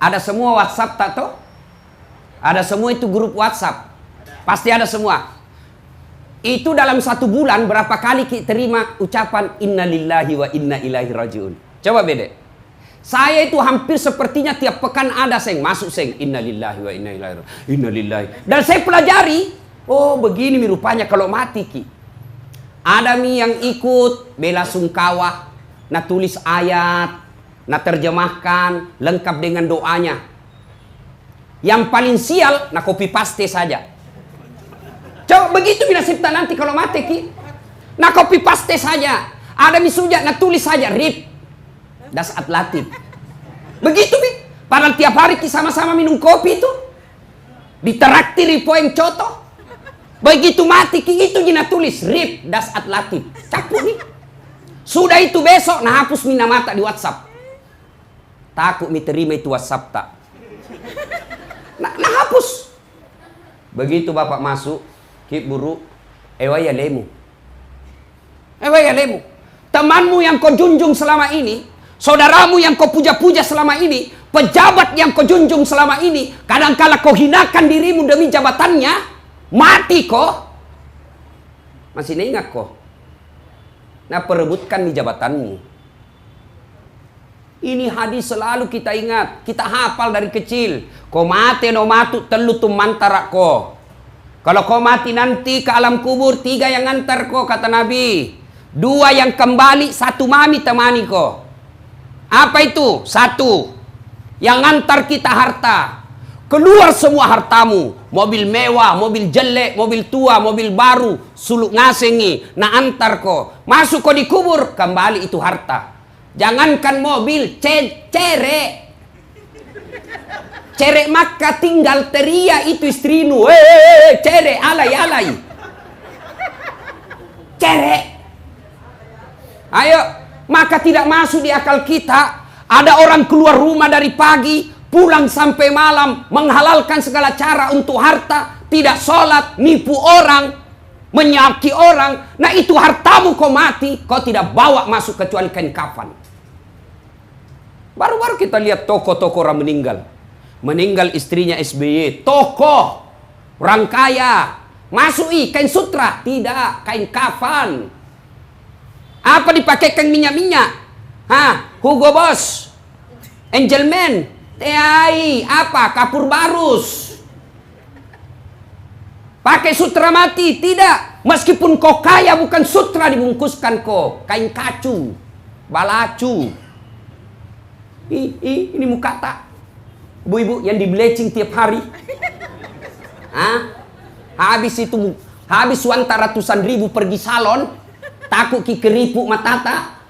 Ada semua WhatsApp tak toh? Ada semua itu grup WhatsApp. Pasti ada semua. Itu dalam 1 bulan berapa kali kita terima ucapan innalillahi wa inna ilaihi rajiun. Coba beda. Saya itu hampir sepertinya tiap pekan ada masuk innalillahi wa inna ilaihi rajiun. Innalillahi. Dan saya pelajari, oh begini rupanya kalau mati ki. Ada yang ikut bela sungkawa, nah tulis ayat, nah terjemahkan lengkap dengan doanya. Yang paling sial, nah copy paste saja. Coba begitu bila cipta nanti kalau mati ki. Nah copy paste saja. Ada misuja, nah tulis saja RIP Das Atlatif. Begitu bi. Padahal tiap hari ki sama-sama minum kopi itu. Diteraktir poeng coto. Begitu mati ki itu jina tulis RIP Das Atlatif. Capuk nih. Sudah itu besok nah hapus mina mata di WhatsApp. Takut mi terima itu WhatsApp tak. Nah hapus. Begitu bapak masuk. Kip buru, ewaya lemu. Temanmu yang kau junjung selama ini, saudaramu yang kau puja-puja selama ini, pejabat yang kau junjung selama ini, kadangkala kau hinakan dirimu demi jabatannya, mati kau. Masih ingat kau? Nah perebutkan di jabatanmu. Ini hadis selalu kita ingat, kita hafal dari kecil. Kau mati no matu telu tumantara kau. Kalau kau mati nanti ke alam kubur 3 yang ngantar kau kata Nabi. 2 yang kembali, 1 mami temani kau. Apa itu? 1 yang ngantar kita harta. Keluar semua hartamu. Mobil mewah, mobil jelek, mobil tua, mobil baru. Suluk ngasengi. Nah antar kau. Masuk kau di kubur, kembali itu harta. Jangankan mobil, cerek. Cerek maka tinggal teria itu istrinu. Cerek, alay. Cerek. Ayo, maka tidak masuk di akal kita. Ada orang keluar rumah dari pagi, pulang sampai malam, menghalalkan segala cara untuk harta, tidak sholat, nipu orang, menyaki orang. Nah itu hartamu kau mati, kau tidak bawa masuk kecuali kain kafan. Baru-baru kita lihat toko-toko orang meninggal. Meninggal istrinya SBY, tokoh, orang kaya, masuk kain sutra, tidak, kain kafan. Apa dipakaikan minyak-minyak? Hugo Boss, Angelman, TAI, apa, kapur barus. Pakai sutra mati, tidak. Meskipun kau kaya bukan sutra dibungkuskan kau, kain kacu, balacu. Ini muka tak. Ibu-ibu yang di bleaching tiap hari. Habis wanta ratusan ribu pergi salon. Takut ki keripuk matata.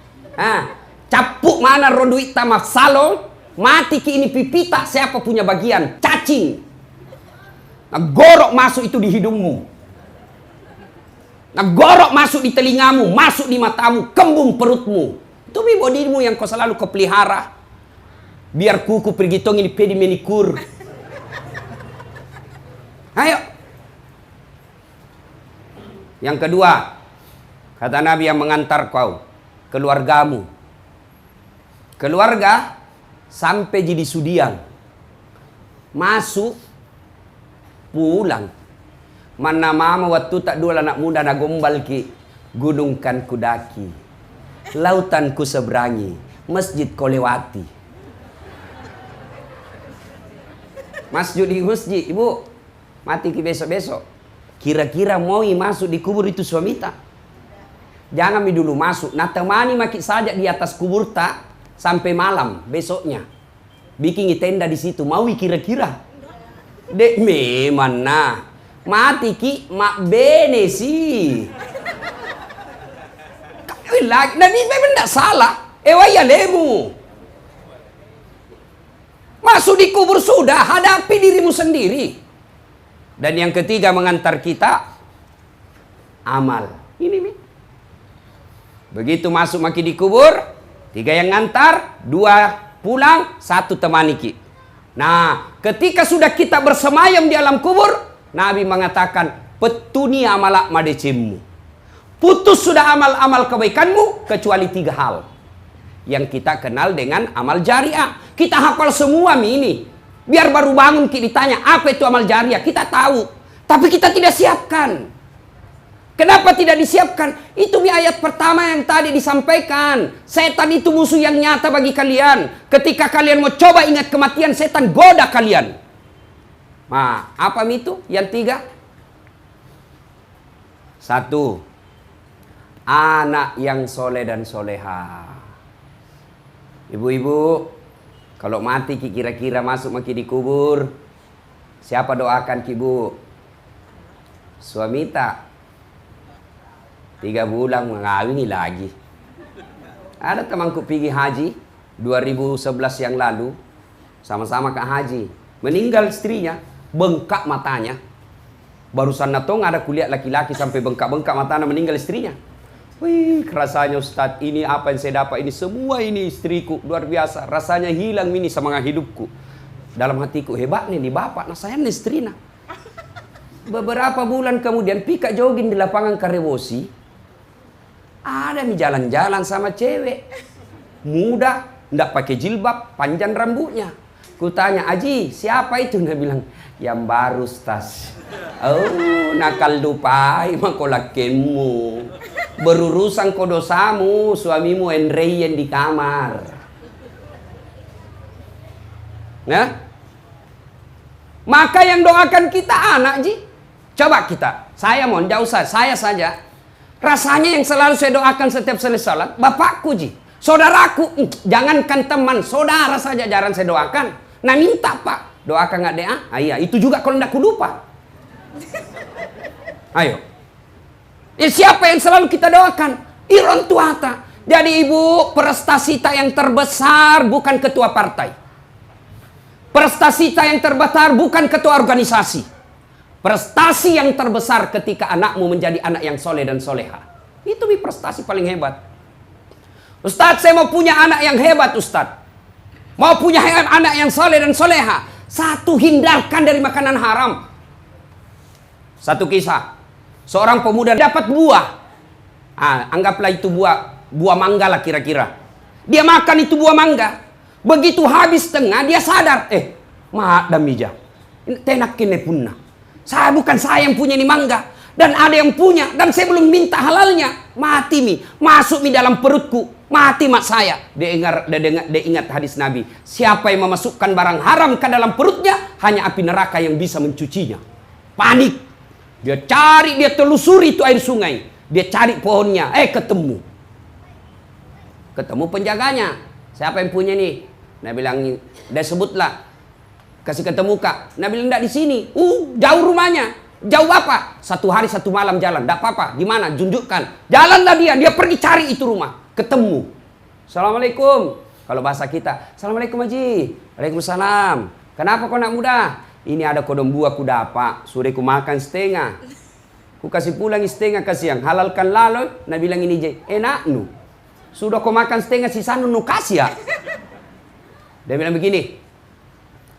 Capuk mana roduit tamak salon. Mati ki ini pipita siapa punya bagian. Cacing. Nah, gorok masuk itu di hidungmu. Nah, gorok masuk di telingamu. Masuk di matamu. Kembung perutmu. Itu bodimu yang kau selalu kau pelihara. Biar kuku pergi tong ini pedi menikur. Ayo. Yang kedua, kata Nabi yang mengantar kau, keluargamu. Keluarga sampai jadi sudiang. Masuk, pulang. Mana mama waktu tak 2 anak muda na gombal ki. Gunung kan kudaki. Lautan ku seberangi. Masjid kau lewati. Masjid di masjid, ibu mati ki besok-besok. Kira-kira mau masuk di kubur itu suami tak? Jangan dulu masuk. Nah temani maki saja di atas kubur tak sampai malam besoknya. Bikin tenda di situ. Mau kira-kira? Dek memang nah. Mati ki mak bene sih. Dan ini memang tidak salah. Waya lemu. Masuk di kubur sudah, hadapi dirimu sendiri. Dan yang ketiga mengantar kita, amal. Ini nih. Begitu masuk maki di kubur, 3 yang ngantar, 2 pulang, 1 temani ki. Nah, ketika sudah kita bersemayam di alam kubur, Nabi mengatakan, petuni amalak madecimmu. Putus sudah amal-amal kebaikanmu, kecuali 3 hal. Yang kita kenal dengan amal jariah. Kita hafal semua ini. Biar baru bangun kita ditanya, apa itu amal jariah? Kita tahu. Tapi kita tidak siapkan. Kenapa tidak disiapkan? Itu ayat pertama yang tadi disampaikan. Setan itu musuh yang nyata bagi kalian. Ketika kalian mau coba ingat kematian, setan goda kalian. Nah, apa itu? Yang 3. 1. Anak yang soleh dan soleha. Ibu-ibu, kalau mati kira-kira masuk maki di kubur, siapa doakan ki bu? Suami tak 3 bulan mengawini lagi. Ada temanku pergi haji 2011 yang lalu, sama-sama ke haji. Meninggal istrinya, bengkak matanya. Barusan natong ada kuliah laki-laki sampai bengkak-bengkak matanya, meninggal istrinya. Wih, rasanya Ustadz, ini apa yang saya dapat ini semua ini istriku, luar biasa. Rasanya hilang ini semangat hidupku. Dalam hatiku, hebat nih bapak, nah saya nih istrinya. Beberapa bulan kemudian pika jogging di lapangan Karebosi. Ada nih jalan-jalan sama cewek. Muda, ndak pakai jilbab, panjang rambutnya. Kutanya, Aji, siapa itu? Dia bilang, yang baru Ustaz. Oh, nakal dupai makolakenmu. Berurusan ko dosamu, suamimu enreyen di kamar. Nah, maka yang doakan kita anak Ji. Coba kita, saya mohon jauh saya saja. Rasanya yang selalu saya doakan setiap selesai salat, bapakku Ji, saudaraku, jangankan teman, saudara saja jarang saya doakan. Nah minta Pak, doakan nggak deh? Iya, itu juga kalau ndak lupa. Ayo. Siapa yang selalu kita doakan? Iron Tuata. Jadi ibu, prestasi yang terbesar bukan ketua partai. Prestasi yang terbesar bukan ketua organisasi. Prestasi yang terbesar ketika anakmu menjadi anak yang soleh dan soleha. Itu prestasi paling hebat. Ustadz, saya mau punya anak yang hebat Ustadz. Mau punya anak yang soleh dan soleha. 1, hindarkan dari makanan haram. 1 kisah. Seorang pemuda dapat buah. Anggaplah itu buah mangga lah kira-kira. Dia makan itu buah mangga. Begitu habis tengah dia sadar. Maaf damija. Tenak kene punna. Bukan saya yang punya ini mangga. Dan ada yang punya. Dan saya belum minta halalnya. Mati mi. Masuk mi dalam perutku. Mati mak saya. Dia ingat hadis Nabi. Siapa yang memasukkan barang haram ke dalam perutnya, hanya api neraka yang bisa mencucinya. Panik. Dia cari, dia telusuri itu air sungai. Dia cari pohonnya. Ketemu. Ketemu penjaganya. Siapa yang punya nih? Nah bilang, dia sebutlah. Kasih ketemu kak. Nah bilang, enggak di sini. Jauh rumahnya. Jauh apa? 1 hari 1 malam jalan. Enggak apa-apa. Gimana? Tunjukkan. Jalanlah dia. Dia pergi cari itu rumah. Ketemu. Assalamualaikum. Kalau bahasa kita. Assalamualaikum Haji. Waalaikumsalam. Kenapa kau nak muda? Ini ada kodong buah ku dapat. Sudah ku makan setengah. Ku kasih pulang setengah kasih yang halalkan lalu. Nah bilang ini je. Enak nu. Sudah ku makan setengah sisa nu kasih ya. Dia bilang begini.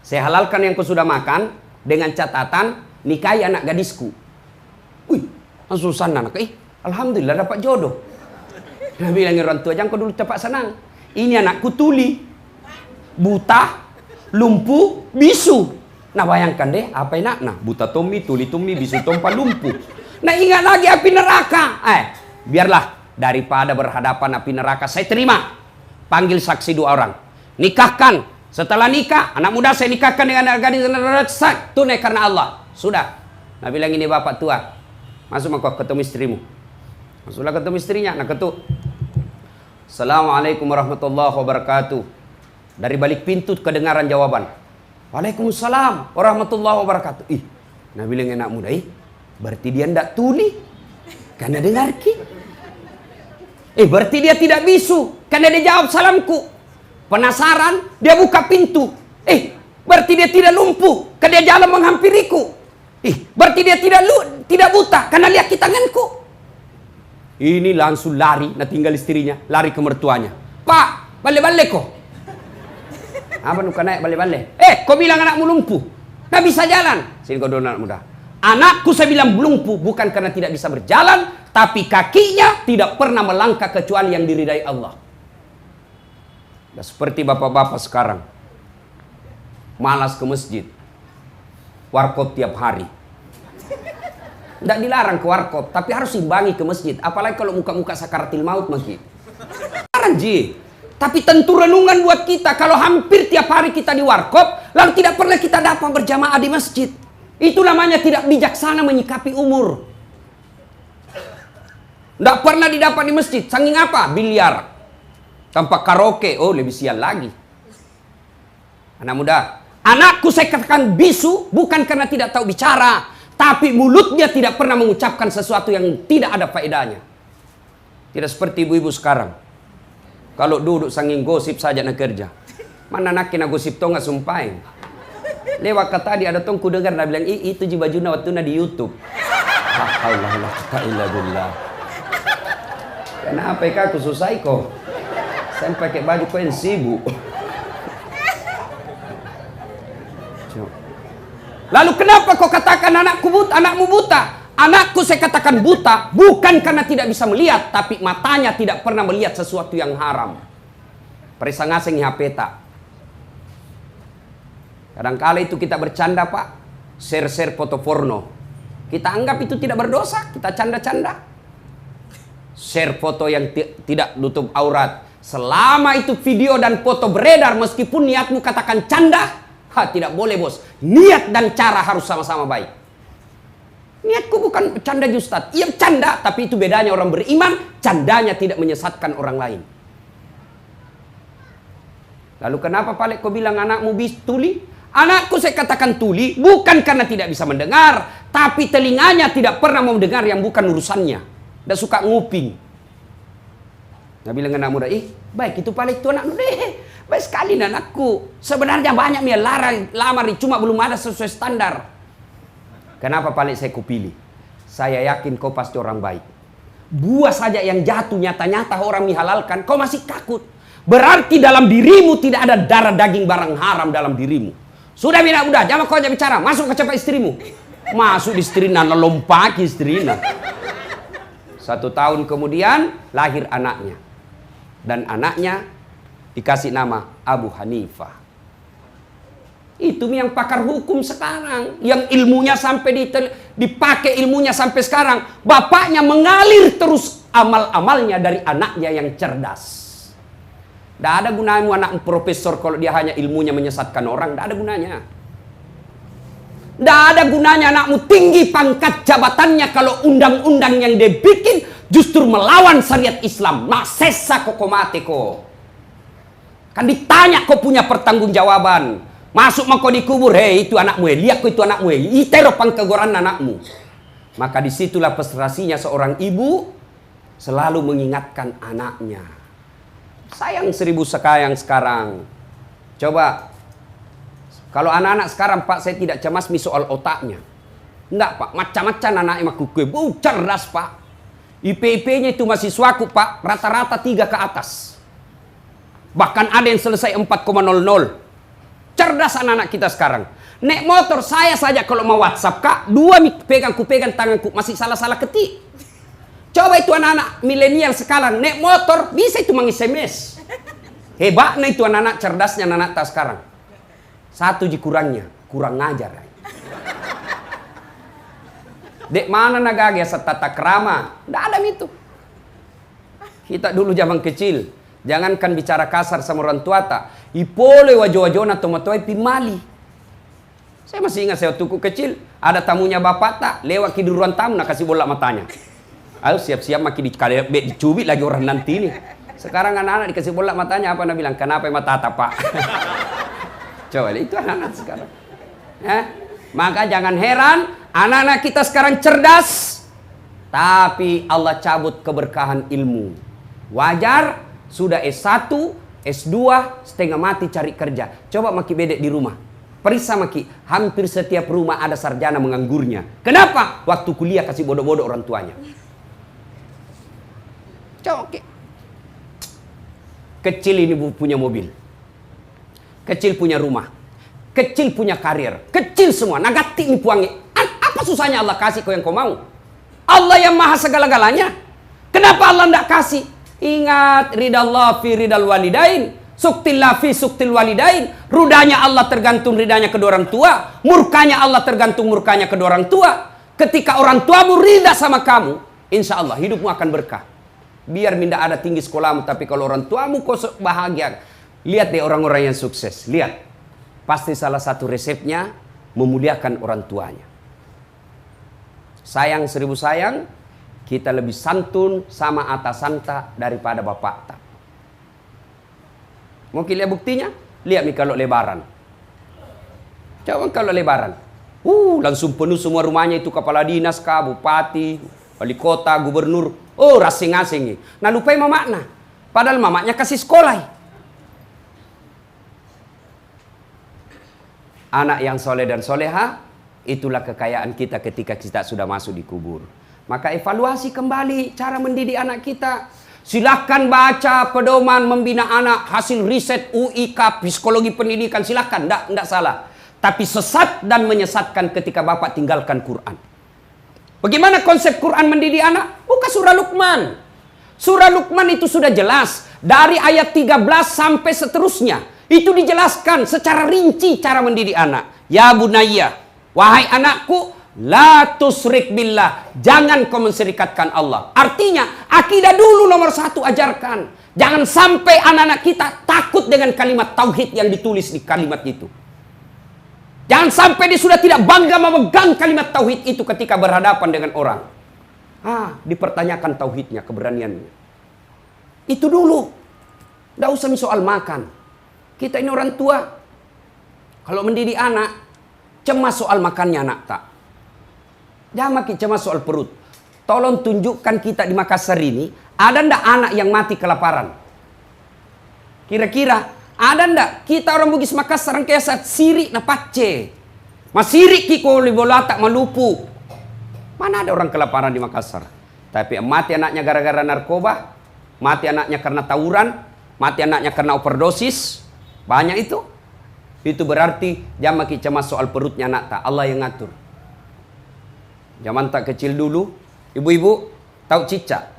Saya halalkan yang ku sudah makan. Dengan catatan. Nikahi anak gadisku. Wih. Langsung sana anak. Alhamdulillah dapat jodoh. Dia bilang orang tua. Jangan kau dulu cepat senang. Ini anakku tuli. Buta. Lumpuh. Bisu. Nah bayangkan deh, apa enak? Nah, buta Tommy, tuli Tommy, bisu tompa lumpuh. Nah ingat lagi api neraka. Biarlah daripada berhadapan api neraka, saya terima. Panggil saksi 2 orang. Nikahkan. Setelah nikah, anak muda saya nikahkan dengan anak gadis tunai karena Allah. Sudah. Nah bilang ini bapak tua. Masuk kau ketemu istrimu. Masuklah ketemu istrinya. Nah ketuk. Assalamualaikum warahmatullahi wabarakatuh. Dari balik pintu kedengaran jawaban. Waalaikumsalam warahmatullahi wabarakatuh. Nah bilang anak muda, berarti dia ndak tuli karena dengar ki. Berarti dia tidak bisu karena dia jawab salamku. Penasaran, dia buka pintu. Berarti dia tidak lumpuh karena dia jalan menghampiriku. Berarti dia tidak buta karena lihat tanganku. Ini langsung lari, nah tinggal istrinya, lari ke mertuanya. Pak, balik-balik kok. Apa nuka naik balik-balik? Kau bilang anakmu lumpuh. Nggak bisa jalan. Sini kau dulu anak muda. Anakku saya bilang lumpuh bukan karena tidak bisa berjalan, tapi kakinya tidak pernah melangkah kecuali yang diridai Allah. Nah, seperti bapak-bapak sekarang. malas ke masjid. Warkop tiap hari. Tidak dilarang ke warkop, tapi harus imbangi ke masjid. Apalagi kalau muka-muka sakaratil maut maki. Larang ji. Tapi tentu renungan buat kita kalau hampir tiap hari kita di warkop, lalu tidak pernah kita dapat berjamaah di masjid. Itu namanya tidak bijaksana menyikapi umur. Tidak pernah didapat di masjid. Saking apa? Biliar. Tanpa karaoke. Oh, lebih sial lagi. Anak muda. Anakku saya katakan bisu bukan karena tidak tahu bicara. Tapi mulutnya tidak pernah mengucapkan sesuatu yang tidak ada faedahnya. Tidak seperti ibu-ibu sekarang. Kalau duduk sanging gosip saja nak kerja. Mana nak kena gosip to nggak sumpahin. Lewat kata tadi ada tong ku dengar nak bilang itu ji bajuna waktu na di YouTube. Allah billah. Kenapa aku susah kok? Saya pakai baju kau yang sibuk. Lalu kenapa kau katakan anakmu buta? Anakku saya katakan buta bukan karena tidak bisa melihat, tapi matanya tidak pernah melihat sesuatu yang haram. Perisa ngaseng HP tak. Kadang-kala itu kita bercanda pak, share foto porno. Kita anggap itu tidak berdosa, kita canda-canda. Share foto yang tidak tutup aurat. Selama itu video dan foto beredar, meskipun niatmu katakan canda, tidak boleh bos. Niat dan cara harus sama-sama baik. Niatku bukan canda Ustaz. Iya canda, tapi itu bedanya orang beriman. Candanya tidak menyesatkan orang lain. Lalu kenapa Pak kau bilang anakmu tuli? Anakku saya katakan tuli bukan karena tidak bisa mendengar, tapi telinganya tidak pernah mau mendengar yang bukan urusannya. Dia suka nguping. Nah bilang anak muda, baik itu Pak itu anak muda. Baik sekali anakku. Sebenarnya banyak yang lamar, cuma belum ada sesuai standar. Kenapa paling saya kupilih? Saya yakin kau pasti orang baik. Buah saja yang jatuh nyata-nyata orang menghalalkan, kau masih takut. Berarti dalam dirimu tidak ada darah daging barang haram dalam dirimu. Sudah bina udah, jangan kau bicara. Masuk ke cepat istrimu. Masuk di istrina, lompat istrina. 1 tahun kemudian lahir anaknya. Dan anaknya dikasih nama Abu Hanifah. Itu yang pakar hukum sekarang. Yang ilmunya sampai dipakai ilmunya sampai sekarang. Bapaknya mengalir terus amal-amalnya dari anaknya yang cerdas. Tidak ada gunanya anak profesor kalau dia hanya ilmunya menyesatkan orang. Tidak ada gunanya. Tidak ada gunanya anakmu tinggi pangkat jabatannya kalau undang-undang yang dia bikin justru melawan syariat Islam. Masesa kokomate ko. Kan ditanya kau punya pertanggungjawaban. Masuk mako dikubur, hei itu anakmu, lihat kau itu anakmu, itero pangkegoran anakmu. Maka disitulah prestasinya seorang ibu selalu mengingatkan anaknya. Sayang 1000 sekayang sekarang. Coba, kalau anak-anak sekarang Pak, saya tidak cemas soal otaknya. Enggak Pak, macam-macam anaknya makukue, cerdas Pak. IP-nya itu mahasiswaku Pak, rata-rata 3 ke atas. Bahkan ada yang selesai 4,00. Cerdas anak-anak kita sekarang. Nek motor saya saja kalau mau WhatsApp kak, 2 pegang tanganku masih salah-salah ketik. Coba itu anak-anak milenial sekarang nek motor bisa itu meng-SMS. Hebatnya itu anak-anak cerdasnya anak-anak sekarang. 1 kurangnya, kurang ngajar. Dek mana nagage setata krama? Nggak ada itu. Kita dulu zaman kecil, jangankan bicara kasar sama orang tua tak. Ipole wajo-wajona tomatoi pimali. Saya masih ingat saya waktu kecil ada tamunya bapak tak lewat ke ruang tamu nak kasih bola matanya. Ayo siap-siap makin dicubit lagi orang nanti ini. Sekarang anak-anak dikasih bola matanya apa nak bilang kenapa mata pak? Coba itu anak-anak sekarang. Maka jangan heran anak-anak kita sekarang cerdas, tapi Allah cabut keberkahan ilmu. Wajar sudah S1, S2, setengah mati cari kerja. Coba maki bedek di rumah. Perisa maki, hampir setiap rumah ada sarjana menganggurnya. Kenapa? Waktu kuliah kasih bodoh-bodoh orang tuanya. Coba oke. Kecil ini punya mobil. Kecil punya rumah. Kecil punya karir. Kecil semua. Nagati ini puangi. Apa susahnya Allah kasih kau yang kau mau? Allah yang maha segala-galanya. Kenapa Allah tidak kasih? Ingat ridallah fi ridal walidain. Suktillah fi suktil walidain. Ridanya Allah tergantung ridanya kedua orang tua. Murkanya Allah tergantung murkanya kedua orang tua. Ketika orang tuamu ridha sama kamu, insya Allah hidupmu akan berkah. Biar minda ada tinggi sekolahmu, tapi kalau orang tuamu kok bahagia. Lihat deh orang-orang yang sukses. Lihat. Pasti salah satu resepnya memuliakan orang tuanya. Sayang seribu sayang, kita lebih santun sama atasan tak daripada bapak tak. Mungkin lihat buktinya? Lihat nih kalau lebaran. Coba kalau lebaran. Langsung penuh semua rumahnya itu kepala dinas kah, bupati, wali kota, gubernur. Oh, asing-asing nih. Nah, lupain mamaknya. Padahal mamaknya kasih sekolah. Anak yang soleh dan soleha, itulah kekayaan kita ketika kita sudah masuk di kubur. Maka evaluasi kembali cara mendidik anak kita. Silahkan baca pedoman membina anak hasil riset UIK psikologi pendidikan, silahkan, enggak salah. Tapi sesat dan menyesatkan ketika bapak tinggalkan Quran. Bagaimana konsep Quran mendidik anak? Buka surah Luqman. Surah Luqman itu sudah jelas dari ayat 13 sampai seterusnya. Itu dijelaskan secara rinci cara mendidik anak. Ya bunayya, wahai anakku, la tusrik billah, jangan kau menserikatkan Allah. Artinya akidah dulu nomor satu ajarkan. Jangan sampai anak-anak kita takut dengan kalimat tauhid yang ditulis di kalimat itu. Jangan sampai dia sudah tidak bangga memegang kalimat tauhid itu ketika berhadapan dengan orang. Dipertanyakan tauhidnya, keberaniannya. Itu dulu. Tidak usah soal makan. Kita ini orang tua. Kalau mendidik anak, cemas soal makannya anak tak. Jangan makin cemas soal perut. Tolong tunjukkan kita di Makassar ini, ada ndak anak yang mati kelaparan? Kira-kira, ada ndak kita orang Bugis Makassar kayak saat sirik na pace. Mas sirik kiko libola tak malupu. Mana ada orang kelaparan di Makassar? Tapi mati anaknya gara-gara narkoba, mati anaknya karena tawuran, mati anaknya karena overdosis. Banyak itu. Itu berarti jangan makin cemas soal perutnya anak tak. Allah yang ngatur. Zaman tak kecil dulu, ibu-ibu tahu cicak?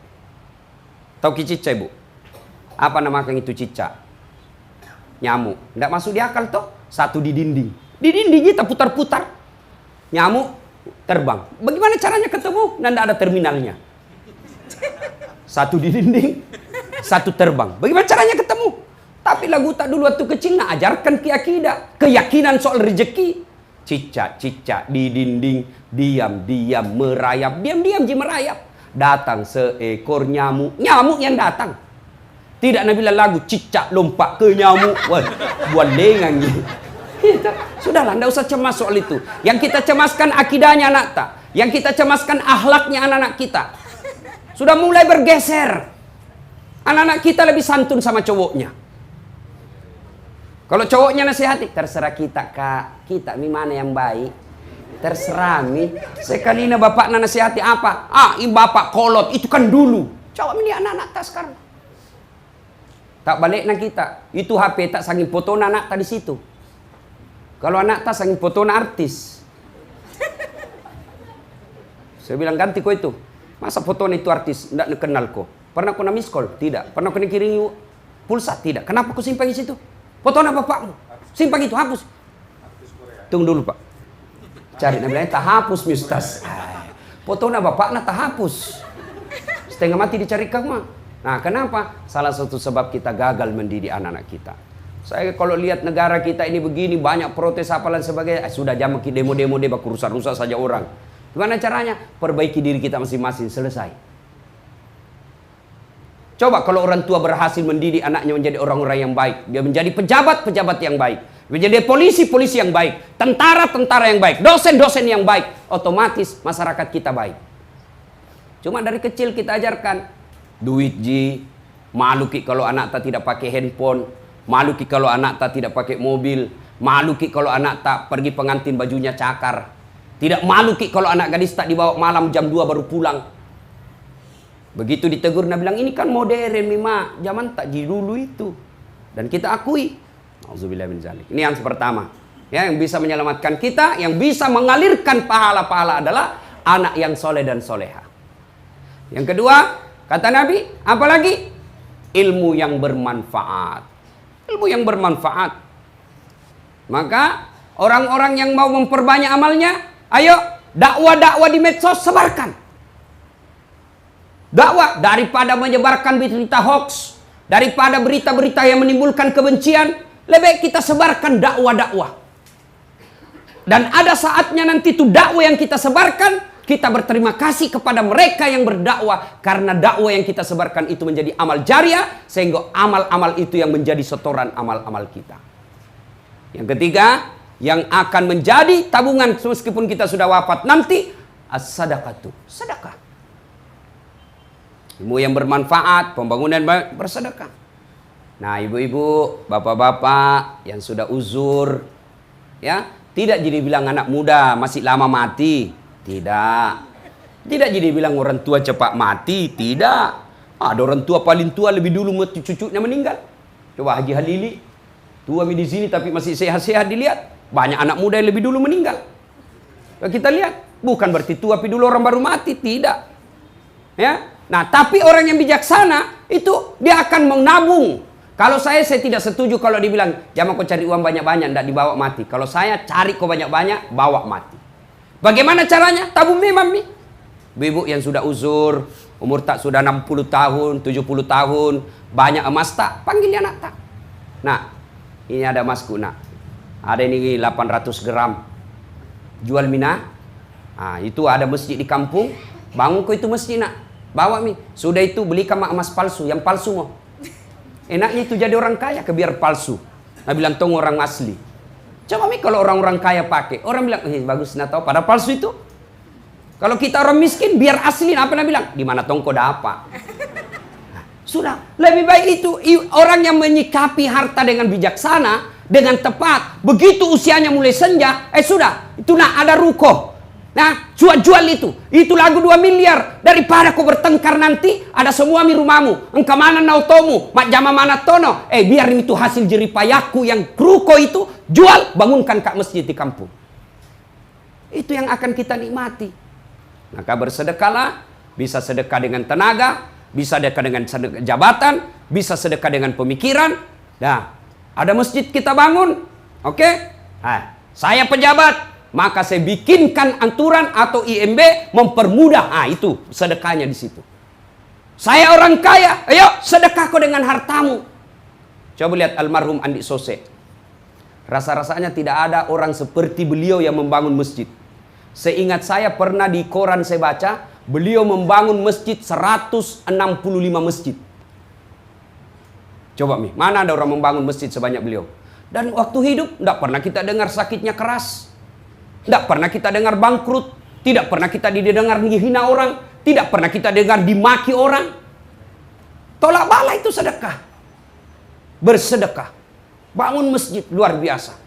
Tahu cicak ibu? Apa nama itu cicak? Nyamuk. Tidak masuk di akal toh? Satu di dinding. Di dinding kita putar-putar. Nyamuk terbang. Bagaimana caranya ketemu? Dan tidak ada terminalnya. Satu di dinding, satu terbang. Bagaimana caranya ketemu? Tapi lagu tak dulu waktu kecil nak ajarkan keyakinan soal rezeki. Cicak-cicak di dinding, diam-diam merayap. Diam-diam je merayap. Datang seekor nyamuk. Nyamuk yang datang. Tidak Nabi lagu cicak lompat ke nyamuk. Wah, buat lengang je. Sudahlah, tidak usah cemas soal itu. Yang kita cemaskan akidahnya anak tak. Yang kita cemaskan akhlaknya anak-anak kita. Sudah mulai bergeser. Anak-anak kita lebih santun sama cowoknya. Kalau cowoknya nasihati, terserah kita kak, kita mi mana yang baik, terserah mi. Sekali ini bapak nasihati apa? Ini bapak kolot, itu kan dulu. Cowok ini anak-anak tak sekarang. Tak balik na kita, itu HP tak sangin foto anak tak di situ. Kalau anak tak sangin foto artis. Saya bilang ganti kau itu. Masa foto itu artis, tidak kenal kau. Pernah kau miss call? Tidak. Pernah kau kirim pulsa? Tidak. Kenapa kau simpan di situ? Foto nama bapakmu. Simpan itu, hapus. Tunggu dulu pak. Cari nama lain, tak hapus Mistas. Foto nama bapaknya tak hapus. Setengah mati dicari kamu. Nah kenapa? Salah satu sebab kita gagal mendidik anak-anak kita. Saya kalau lihat negara kita ini begini, banyak protes apa dan sebagainya. Sudah jangan demo-demo deh, rusak-rusak saja orang. Gimana caranya? Perbaiki diri kita masing-masing, selesai. Coba kalau orang tua berhasil mendidik anaknya menjadi orang-orang yang baik. Dia menjadi pejabat-pejabat yang baik. Menjadi polisi-polisi yang baik. Tentara-tentara yang baik. Dosen-dosen yang baik. Otomatis masyarakat kita baik. Cuma dari kecil kita ajarkan. Duit ji. Malu ki kalau anak tak tidak pakai handphone. Malu ki kalau anak tak tidak pakai mobil. Malu ki kalau anak tak pergi pengantin bajunya cakar. Tidak malu ki kalau anak gadis tak dibawa malam jam 2 baru pulang. Begitu ditegur, Nabi bilang, ini kan modern, Mima. Zaman tak jadi dulu itu. Dan kita akui. Auzubillah min zalik. Ini yang pertama. Ya, yang bisa menyelamatkan kita, yang bisa mengalirkan pahala-pahala adalah anak yang soleh dan soleha. Yang kedua, kata Nabi, apalagi? Ilmu yang bermanfaat. Ilmu yang bermanfaat. Maka orang-orang yang mau memperbanyak amalnya, ayo dakwah-dakwah di medsos, sebarkan. Dakwah daripada menyebarkan berita hoax, daripada berita-berita yang menimbulkan kebencian, lebih baik kita sebarkan dakwah-dakwah. Dan ada saatnya nanti itu dakwah yang kita sebarkan, kita berterima kasih kepada mereka yang berdakwah, karena dakwah yang kita sebarkan itu menjadi amal jariah, sehingga amal-amal itu yang menjadi setoran amal-amal kita. Yang ketiga, yang akan menjadi tabungan meskipun kita sudah wafat nanti, as-sadaqatu, sedekah. Ilmu yang bermanfaat, pembangunan bersedekah. Nah, ibu-ibu, bapak-bapak yang sudah uzur, ya, tidak jadi bilang anak muda masih lama mati. Tidak. Tidak jadi bilang orang tua cepat mati. Tidak. Ada orang tua paling tua lebih dulu cucunya meninggal. Coba Haji Halili, tua di sini tapi masih sehat-sehat dilihat. Banyak anak muda yang lebih dulu meninggal. Kalau kita lihat, bukan berarti tua tapi dulu orang baru mati. Tidak. Ya. Nah, tapi orang yang bijaksana itu dia akan menabung. Kalau saya tidak setuju kalau dibilang jangan kau cari uang banyak-banyak, tidak dibawa mati. Kalau saya cari kau banyak-banyak, bawa mati. Bagaimana caranya? Tabung memang nih. Ibu yang sudah uzur, umur tak sudah 60 tahun, 70 tahun, banyak emas tak, panggil dia nak tak. Nah, ini ada emasku nak. Ada ini 800 gram. Jual mina. Nah, itu ada masjid di kampung. Bangun kau itu masjid nak. Bawa mi. Sudah itu belikan emas palsu, yang palsu mau. Enaknya itu jadi orang kaya ke biar palsu. Nah bilang tong orang asli. Coba mi kalau orang-orang kaya pakai, orang bilang bagus nah tahu pada palsu itu. Kalau kita orang miskin biar asli, apa nak bilang? Di mana tong kau dapat? Nah, sudah lebih baik itu orang yang menyikapi harta dengan bijaksana, dengan tepat. Begitu usianya mulai senja, sudah itu nak ada ruko. Nah, jual itu. Itu lagu 2 miliar. Daripada kau bertengkar nanti, ada semua di rumahmu. Engkau mana nautomu, mak jama mana tono. Biar itu hasil jeripayaku yang ruko itu, jual, bangunkan kak masjid di kampung. Itu yang akan kita nikmati. Maka bersedekahlah, bisa sedekah dengan tenaga, bisa sedekah dengan jabatan, bisa sedekah dengan pemikiran. Nah, ada masjid kita bangun. Oke? Nah, saya pejabat. Maka saya bikinkan aturan atau IMB mempermudah. Itu sedekahnya di situ. Saya orang kaya, ayo sedekah kau dengan hartamu. Coba lihat almarhum Andi Sose. Rasa-rasanya tidak ada orang seperti beliau yang membangun masjid. Seingat saya pernah di koran saya baca, beliau membangun masjid 165 masjid. Coba mi, mana ada orang membangun masjid sebanyak beliau? Dan waktu hidup tidak pernah kita dengar sakitnya keras. Tidak pernah kita dengar bangkrut. Tidak pernah kita didengar dihina orang. Tidak pernah kita dengar dimaki orang. Tolak bala itu sedekah. Bersedekah. Bangun masjid luar biasa.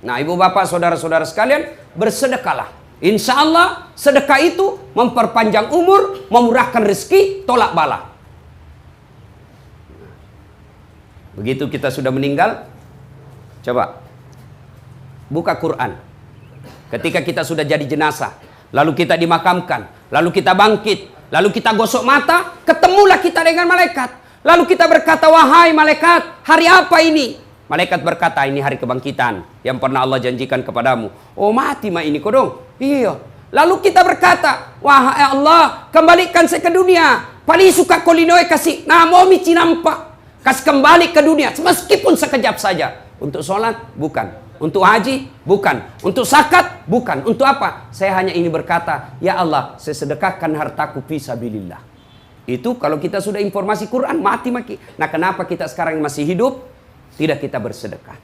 Nah, ibu bapak saudara-saudara sekalian, bersedekahlah. Insya Allah sedekah itu memperpanjang umur, memurahkan rezeki, tolak bala. Begitu kita sudah meninggal, coba buka Quran. Ketika kita sudah jadi jenazah, lalu kita dimakamkan, lalu kita bangkit, lalu kita gosok mata, ketemulah kita dengan malaikat. Lalu kita berkata, wahai malaikat, hari apa ini? Malaikat berkata, ini hari kebangkitan yang pernah Allah janjikan kepadamu. Oh mati mah ini kok dong? Iya. Lalu kita berkata, wahai Allah, kembalikan saya ke dunia. Paling suka kolinoe kasih, nah mau mici nampak. Kasih kembali ke dunia, meskipun sekejap saja. Untuk sholat, bukan. Untuk haji, bukan. Untuk zakat, bukan. Untuk apa? Saya hanya ini berkata, ya Allah, saya sedekahkan hartaku fisabilillah. Itu kalau kita sudah informasi Quran, mati. Nah, kenapa kita sekarang masih hidup? Tidak kita bersedekah.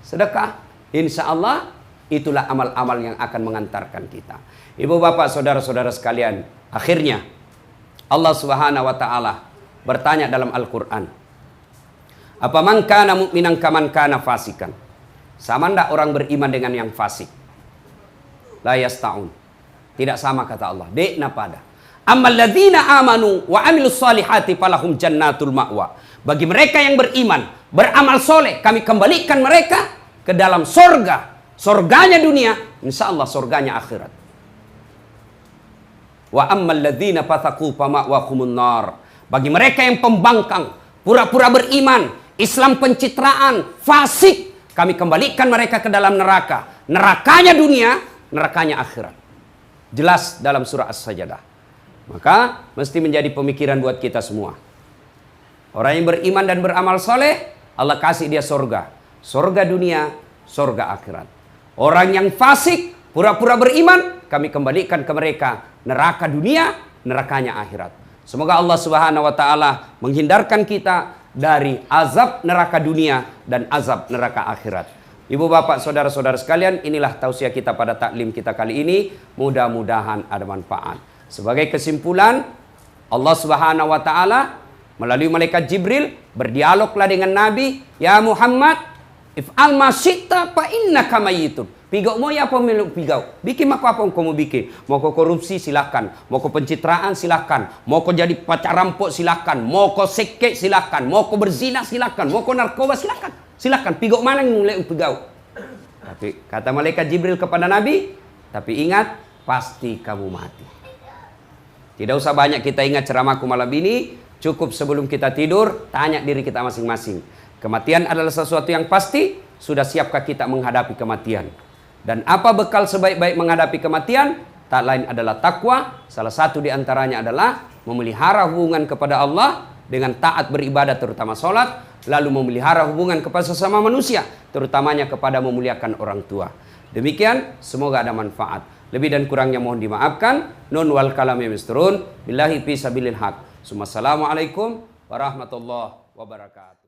Sedekah, insya Allah, itulah amal-amal yang akan mengantarkan kita. Ibu bapak, saudara-saudara sekalian, akhirnya Allah Subhanahu wa Ta'ala bertanya dalam Al-Quran. Apa man kana mu'minan kaman kana fasikan? Sama ndak orang beriman dengan yang fasik? La yasta'un. Tidak sama kata Allah. Dekna pada. Ammal ladzina amanu wa amilus solihati falahum jannatul ma'wa. Bagi mereka yang beriman, beramal soleh, kami kembalikan mereka ke dalam sorga. Sorganya dunia, insya Allah sorganya akhirat. Wa ammal ladzina fathaku fama'wahumun nar. Bagi mereka yang pembangkang, pura-pura beriman, Islam pencitraan, fasik, kami kembalikan mereka ke dalam neraka. Nerakanya dunia, nerakanya akhirat. Jelas dalam surah As-Sajdah. Maka mesti menjadi pemikiran buat kita semua. Orang yang beriman dan beramal soleh, Allah kasih dia surga. Surga dunia, surga akhirat. Orang yang fasik, pura-pura beriman, kami kembalikan ke mereka neraka dunia, nerakanya akhirat. Semoga Allah Subhanahu wa taala menghindarkan kita dari azab neraka dunia dan azab neraka akhirat. Ibu bapak saudara-saudara sekalian, inilah tausiah kita pada taklim kita kali ini. Mudah-mudahan ada manfaat. Sebagai kesimpulan, Allah Subhanahu wa taala melalui malaikat Jibril berdialoglah dengan Nabi, "Ya Muhammad, if'al ma syi'ta fa innaka mayyitun." Pigau mau ya apa meluk pigau? Bikin mak apa kau mau bikin? Mau kau korupsi silakan, mau kau pencitraan silakan, mau kau jadi pacar rampok silakan, mau kau sekek silakan, mau kau berzina silakan, mau kau narkoba silakan. Silakan, pigau mana yang mulai pigau? Tapi kata malaikat Jibril kepada Nabi, tapi ingat pasti kamu mati. Tidak usah banyak kita ingat ceramahku malam ini, cukup sebelum kita tidur tanya diri kita masing-masing. Kematian adalah sesuatu yang pasti, sudah siapkah kita menghadapi kematian? Dan apa bekal sebaik-baik menghadapi kematian? Tak lain adalah takwa. Salah satu di antaranya adalah memelihara hubungan kepada Allah dengan taat beribadah, terutama sholat. Lalu memelihara hubungan kepada sesama manusia, terutamanya kepada memuliakan orang tua. Demikian, semoga ada manfaat. Lebih dan kurangnya mohon dimaafkan. Nun wal kalami misturun. Billahi fi sabilil haq. Assalamualaikum warahmatullahi wabarakatuh.